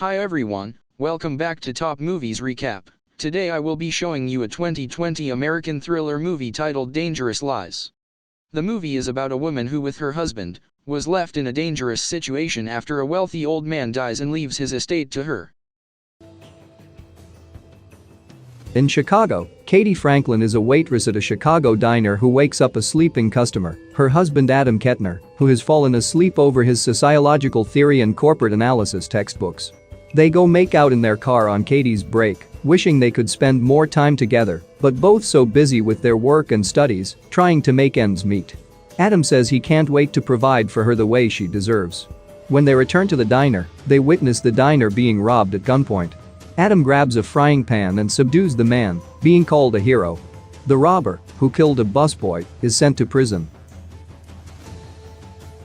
Hi everyone, welcome back to Top Movies Recap. Today I will be showing you a 2020 American thriller movie titled Dangerous Lies. The movie is about a woman who with her husband, was left in a dangerous situation after a wealthy old man dies and leaves his estate to her. In Chicago, Katie Franklin is a waitress at a Chicago diner who wakes up a sleeping customer, her husband Adam Kettner, who has fallen asleep over his sociological theory and corporate analysis textbooks. They go make out in their car on Katie's break, wishing they could spend more time together, but both so busy with their work and studies, trying to make ends meet. Adam says he can't wait to provide for her the way she deserves. When they return to the diner, they witness the diner being robbed at gunpoint. Adam grabs a frying pan and subdues the man, being called a hero. The robber, who killed a busboy, is sent to prison.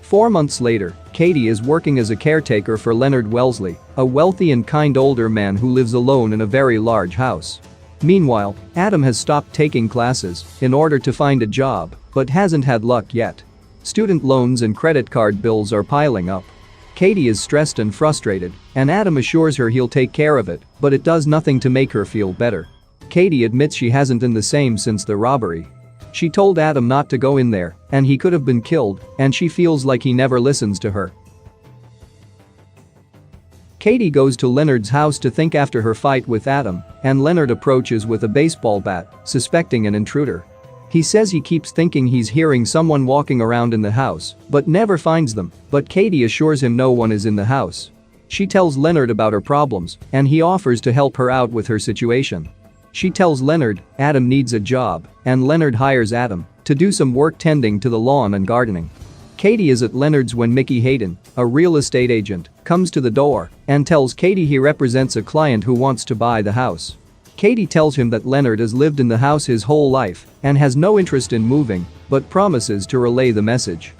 4 months later, Katie is working as a caretaker for Leonard Wellesley, a wealthy and kind older man who lives alone in a very large house. Meanwhile, Adam has stopped taking classes in order to find a job, but hasn't had luck yet. Student loans and credit card bills are piling up. Katie is stressed and frustrated, and Adam assures her he'll take care of it, but it does nothing to make her feel better. Katie admits she hasn't been the same since the robbery. She told Adam not to go in there, and he could have been killed, and she feels like he never listens to her. Katie goes to Leonard's house to think after her fight with Adam, and Leonard approaches with a baseball bat, suspecting an intruder. He says he keeps thinking he's hearing someone walking around in the house, but never finds them, but Katie assures him no one is in the house. She tells Leonard about her problems, and he offers to help her out with her situation. She tells Leonard Adam needs a job, and Leonard hires Adam to do some work tending to the lawn and gardening. Katie is at Leonard's when Mickey Hayden, a real estate agent, comes to the door and tells Katie he represents a client who wants to buy the house. Katie tells him that Leonard has lived in the house his whole life and has no interest in moving, but promises to relay the message.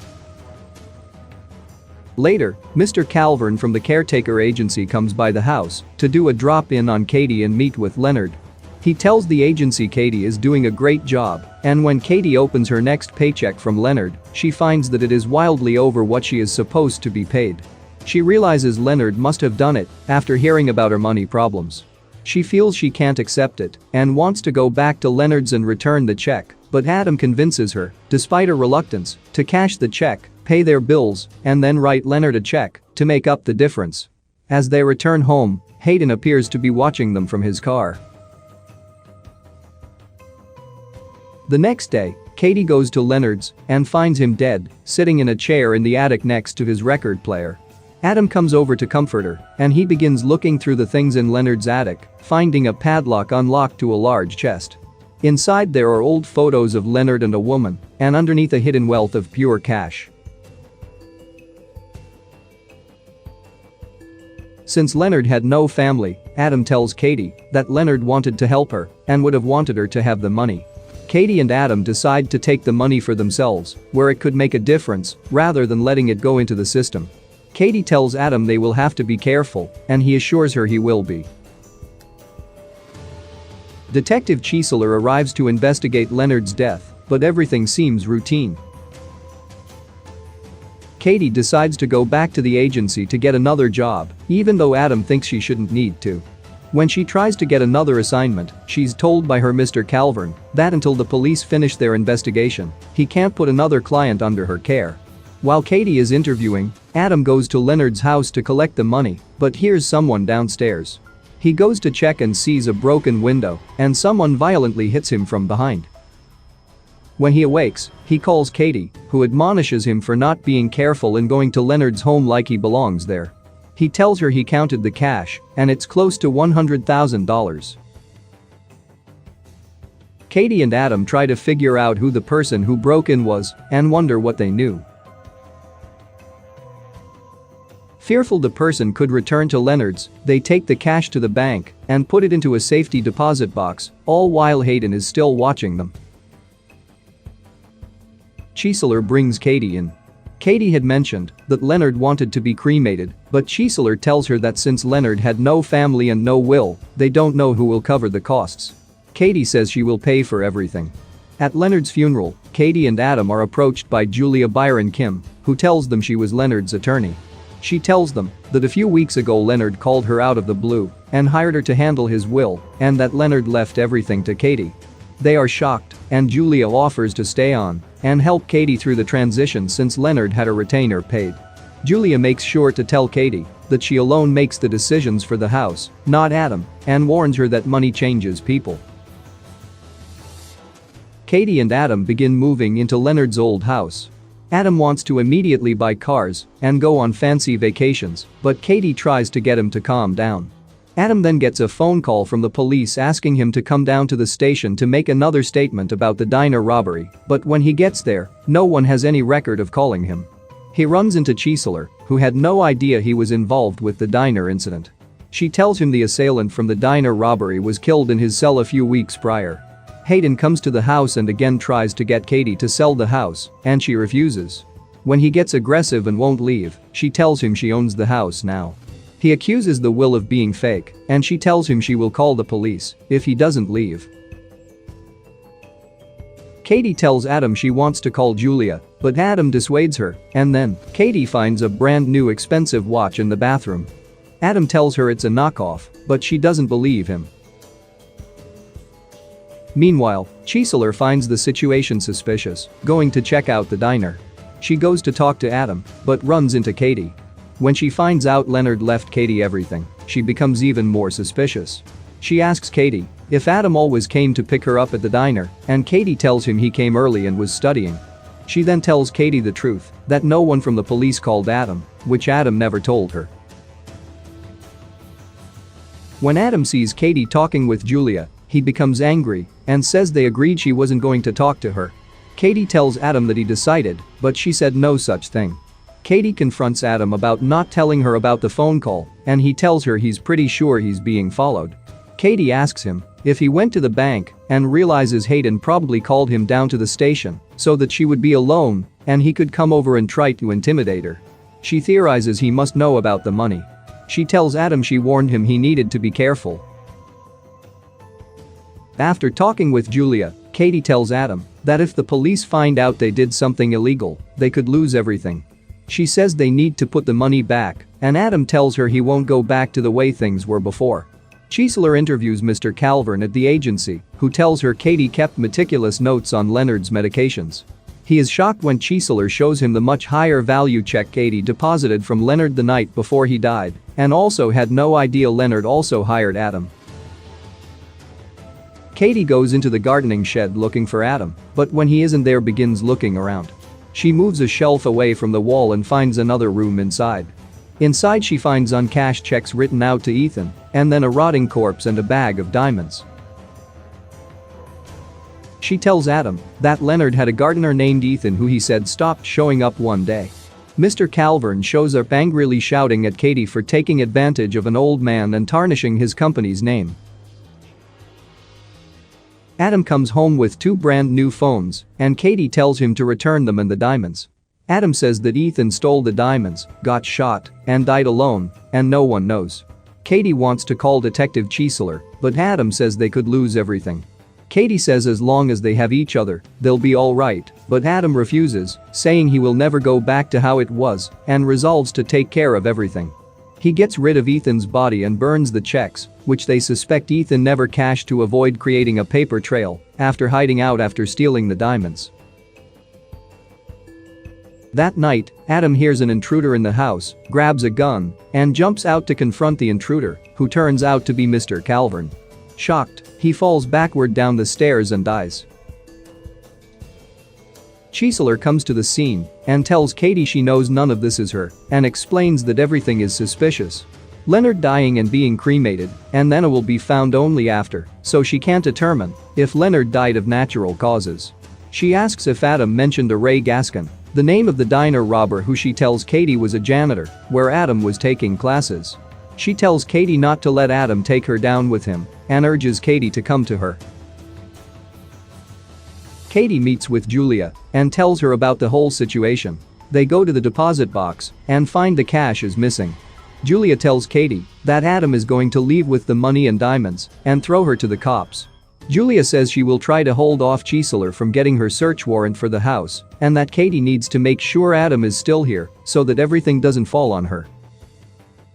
Later, Mr. Calvern from the caretaker agency comes by the house to do a drop-in on Katie and meet with Leonard. He tells the agency Katie is doing a great job, and when Katie opens her next paycheck from Leonard, she finds that it is wildly over what she is supposed to be paid. She realizes Leonard must have done it after hearing about her money problems. She feels she can't accept it and wants to go back to Leonard's and return the check, but Adam convinces her, despite her reluctance, to cash the check, pay their bills, and then write Leonard a check to make up the difference. As they return home, Hayden appears to be watching them from his car. The next day, Katie goes to Leonard's and finds him dead, sitting in a chair in the attic next to his record player. Adam comes over to comfort her, and he begins looking through the things in Leonard's attic, finding a padlock unlocked to a large chest. Inside there are old photos of Leonard and a woman, and underneath a hidden wealth of pure cash. Since Leonard had no family, Adam tells Katie that Leonard wanted to help her and would have wanted her to have the money. Katie and Adam decide to take the money for themselves, where it could make a difference, rather than letting it go into the system. Katie tells Adam they will have to be careful, and he assures her he will be. Detective Chiesler arrives to investigate Leonard's death, but everything seems routine. Katie decides to go back to the agency to get another job, even though Adam thinks she shouldn't need to. When she tries to get another assignment, she's told by her Mr. Calvern that until the police finish their investigation, he can't put another client under her care. While Katie is interviewing, Adam goes to Leonard's house to collect the money, but hears someone downstairs. He goes to check and sees a broken window, and someone violently hits him from behind. When he awakes, he calls Katie, who admonishes him for not being careful and going to Leonard's home like he belongs there. He tells her he counted the cash, and it's close to $100,000. Katie and Adam try to figure out who the person who broke in was and wonder what they knew. Fearful the person could return to Leonard's, they take the cash to the bank and put it into a safety deposit box, all while Hayden is still watching them. Chiesler brings Katie in. Katie had mentioned that Leonard wanted to be cremated, but Chiesler tells her that since Leonard had no family and no will, they don't know who will cover the costs. Katie says she will pay for everything. At Leonard's funeral, Katie and Adam are approached by Julia Byron Kim, who tells them she was Leonard's attorney. She tells them that a few weeks ago Leonard called her out of the blue and hired her to handle his will, and that Leonard left everything to Katie. They are shocked, and Julia offers to stay on and help Katie through the transition since Leonard had a retainer paid. Julia makes sure to tell Katie that she alone makes the decisions for the house, not Adam, and warns her that money changes people. Katie and Adam begin moving into Leonard's old house. Adam wants to immediately buy cars and go on fancy vacations, but Katie tries to get him to calm down. Adam then gets a phone call from the police asking him to come down to the station to make another statement about the diner robbery, but when he gets there, no one has any record of calling him. He runs into Chisler, who had no idea he was involved with the diner incident. She tells him the assailant from the diner robbery was killed in his cell a few weeks prior. Hayden comes to the house and again tries to get Katie to sell the house, and she refuses. When he gets aggressive and won't leave, she tells him she owns the house now. He accuses the will of being fake, and she tells him she will call the police if he doesn't leave. Katie tells Adam she wants to call Julia, but Adam dissuades her, and then Katie finds a brand new expensive watch in the bathroom. Adam tells her it's a knockoff, but she doesn't believe him. Meanwhile, Chisler finds the situation suspicious, going to check out the diner. She goes to talk to Adam, but runs into Katie. When she finds out Leonard left Katie everything, she becomes even more suspicious. She asks Katie if Adam always came to pick her up at the diner, and Katie tells him he came early and was studying. She then tells Katie the truth, that no one from the police called Adam, which Adam never told her. When Adam sees Katie talking with Julia, he becomes angry and says they agreed she wasn't going to talk to her. Katie tells Adam that he decided, but she said no such thing. Katie confronts Adam about not telling her about the phone call, and he tells her he's pretty sure he's being followed. Katie asks him if he went to the bank and realizes Hayden probably called him down to the station so that she would be alone and he could come over and try to intimidate her. She theorizes he must know about the money. She tells Adam she warned him he needed to be careful. After talking with Julia, Katie tells Adam that if the police find out they did something illegal, they could lose everything. She says they need to put the money back, and Adam tells her he won't go back to the way things were before. Chisler interviews Mr. Calvern at the agency, who tells her Katie kept meticulous notes on Leonard's medications. He is shocked when Chisler shows him the much higher value check Katie deposited from Leonard the night before he died, and also had no idea Leonard also hired Adam. Katie goes into the gardening shed looking for Adam, but when he isn't there begins looking around. She moves a shelf away from the wall and finds another room inside. Inside she finds uncashed checks written out to Ethan, and then a rotting corpse and a bag of diamonds. She tells Adam that Leonard had a gardener named Ethan who he said stopped showing up one day. Mr. Calvern shows up angrily shouting at Katie for taking advantage of an old man and tarnishing his company's name. Adam comes home with 2 brand new phones, and Katie tells him to return them and the diamonds. Adam says that Ethan stole the diamonds, got shot, and died alone, and no one knows. Katie wants to call Detective Chisler, but Adam says they could lose everything. Katie says as long as they have each other, they'll be alright, but Adam refuses, saying he will never go back to how it was, and resolves to take care of everything. He gets rid of Ethan's body and burns the checks, which they suspect Ethan never cashed to avoid creating a paper trail after hiding out after stealing the diamonds. That night, Adam hears an intruder in the house, grabs a gun, and jumps out to confront the intruder, who turns out to be Mr. Calvern. Shocked, he falls backward down the stairs and dies. Chisler comes to the scene and tells Katie she knows none of this is her and explains that everything is suspicious. Leonard dying and being cremated, and Nana will be found only after, so she can't determine if Leonard died of natural causes. She asks if Adam mentioned a Ray Gaskin, the name of the diner robber who she tells Katie was a janitor where Adam was taking classes. She tells Katie not to let Adam take her down with him and urges Katie to come to her. Katie meets with Julia and tells her about the whole situation. They go to the deposit box and find the cash is missing. Julia tells Katie that Adam is going to leave with the money and diamonds and throw her to the cops. Julia says she will try to hold off Chisler from getting her search warrant for the house and that Katie needs to make sure Adam is still here so that everything doesn't fall on her.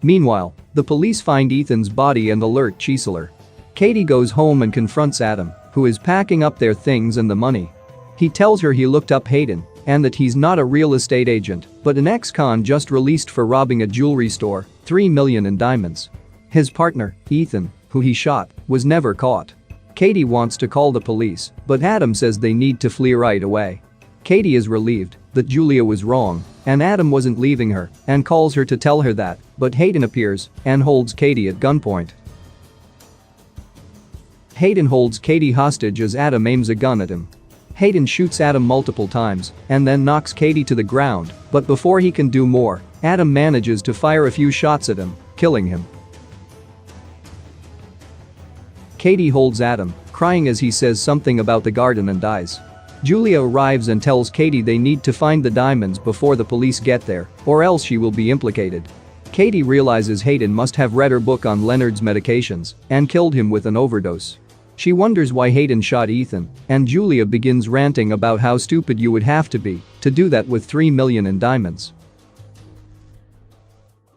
Meanwhile, the police find Ethan's body and alert Chisler. Katie goes home and confronts Adam, who is packing up their things and the money. He tells her he looked up Hayden and that he's not a real estate agent but an ex-con just released for robbing a jewelry store, $3 million in diamonds. His partner, Ethan, who he shot, was never caught. Katie wants to call the police, but Adam says they need to flee right away. Katie is relieved that Julia was wrong and Adam wasn't leaving her and calls her to tell her that, but Hayden appears and holds Katie at gunpoint. Hayden holds Katie hostage as Adam aims a gun at him. Hayden shoots Adam multiple times and then knocks Katie to the ground, but before he can do more, Adam manages to fire a few shots at him, killing him. Katie holds Adam, crying as he says something about the garden and dies. Julia arrives and tells Katie they need to find the diamonds before the police get there, or else she will be implicated. Katie realizes Hayden must have read her book on Leonard's medications and killed him with an overdose. She wonders why Hayden shot Ethan, and Julia begins ranting about how stupid you would have to be to do that with $3 million in diamonds.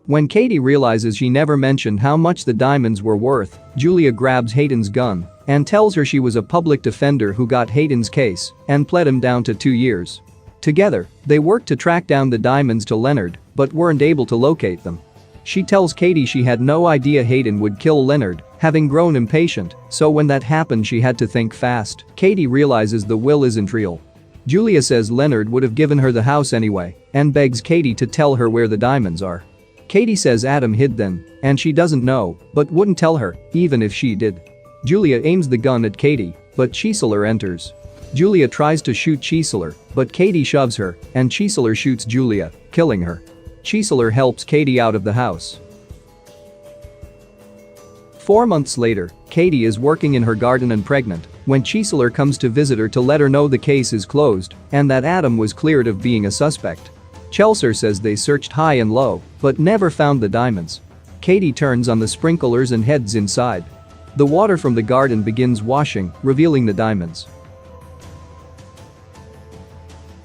When Katie realizes she never mentioned how much the diamonds were worth, Julia grabs Hayden's gun and tells her she was a public defender who got Hayden's case and pled him down to 2 years. Together, they worked to track down the diamonds to Leonard but weren't able to locate them. She tells Katie she had no idea Hayden would kill Leonard, having grown impatient, so when that happened she had to think fast. Katie realizes the will isn't real. Julia says Leonard would have given her the house anyway and begs Katie to tell her where the diamonds are. Katie says Adam hid them and she doesn't know but wouldn't tell her even if she did. Julia aims the gun at Katie, but Chisler enters. Julia tries to shoot Chisler, but Katie shoves her and Chisler shoots Julia, killing her. Chisler helps Katie out of the house. 4 months later, Katie is working in her garden and pregnant when Chisler comes to visit her to let her know the case is closed and that Adam was cleared of being a suspect. Chisler says they searched high and low but never found the diamonds. Katie turns on the sprinklers and heads inside. The water from the garden begins washing, revealing the diamonds.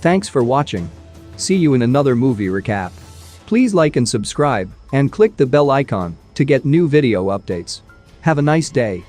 Thanks for watching. See you in another movie recap. Please like and subscribe and click the bell icon to get new video updates. Have a nice day.